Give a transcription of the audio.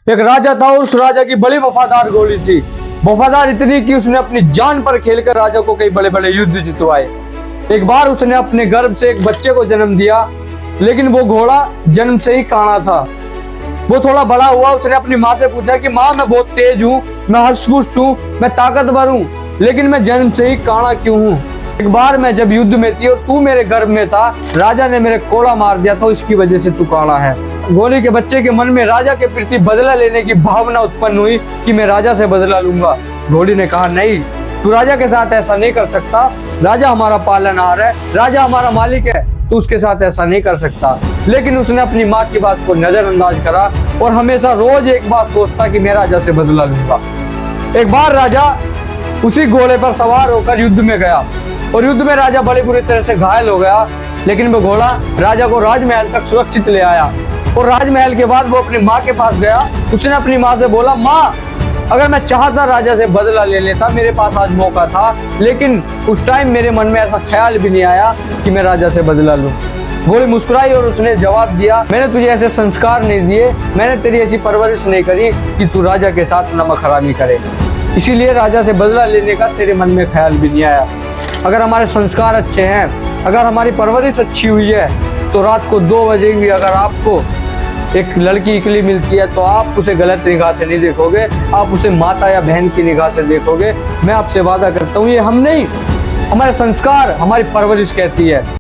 एक राजा था और उस राजा की बड़ी वफादार घोड़ी थी। वफादार इतनी कि उसने अपनी जान पर खेलकर राजा को कई बड़े बड़े युद्ध जितवाए। एक बार उसने अपने गर्भ से एक बच्चे को जन्म दिया, लेकिन वो घोड़ा जन्म से ही काना था। वो थोड़ा बड़ा हुआ, उसने अपनी माँ से पूछा कि माँ, मैं बहुत तेज हूँ, मैं हष्ट-पुष्ट हूँ, मैं ताकतवर हूँ, लेकिन मैं जन्म से ही काना क्यों हूँ। एक बार मैं जब युद्ध में थी और तू मेरे गर्भ में था, राजा ने मेरे कोड़ा मार दिया था, इसकी वजह से तू काला है। घोड़ी के बच्चे के मन में राजा के प्रति बदला लेने की भावना उत्पन्न हुई कि मैं राजा से बदला लूंगा। घोड़ी ने कहा, नहीं, तू राजा के साथ ऐसा नहीं कर सकता। राजा हमारा पालनहार है, राजा हमारा मालिक है, तू उसके साथ ऐसा नहीं कर सकता। लेकिन उसने अपनी माँ की बात को नजरअंदाज करा और हमेशा रोज एक बात सोचता कि मैं राजा से बदला लूंगा। एक बार राजा उसी घोड़े पर सवार होकर युद्ध में गया और युद्ध में राजा बड़ी बुरी तरह से घायल हो गया, लेकिन वो घोड़ा राजा को राजमहल तक सुरक्षित ले आया। और राजमहल के बाद वो अपनी माँ के पास गया। उसने अपनी माँ से बोला, माँ, अगर मैं चाहता राजा से बदला ले लेता, मेरे पास आज मौका था, लेकिन उस टाइम मेरे मन में ऐसा ख्याल भी नहीं आया कि मैं राजा से बदला लूं। घोड़ी मुस्कुराई और उसने जवाब दिया, मैंने तुझे ऐसे संस्कार नहीं दिए, मैंने तेरी ऐसी परवरिश नहीं करी कि तू राजा के साथ नमक हरामी करे, इसीलिए राजा से बदला लेने का तेरे मन में ख्याल भी नहीं आया। अगर हमारे संस्कार अच्छे हैं, अगर हमारी परवरिश अच्छी हुई है, तो रात को 2 बजे भी अगर आपको एक लड़की इकली मिलती है तो आप उसे गलत निगाह से नहीं देखोगे, आप उसे माता या बहन की निगाह से देखोगे। मैं आपसे वादा करता हूँ, ये हम नहीं, हमारे संस्कार, हमारी परवरिश कहती है।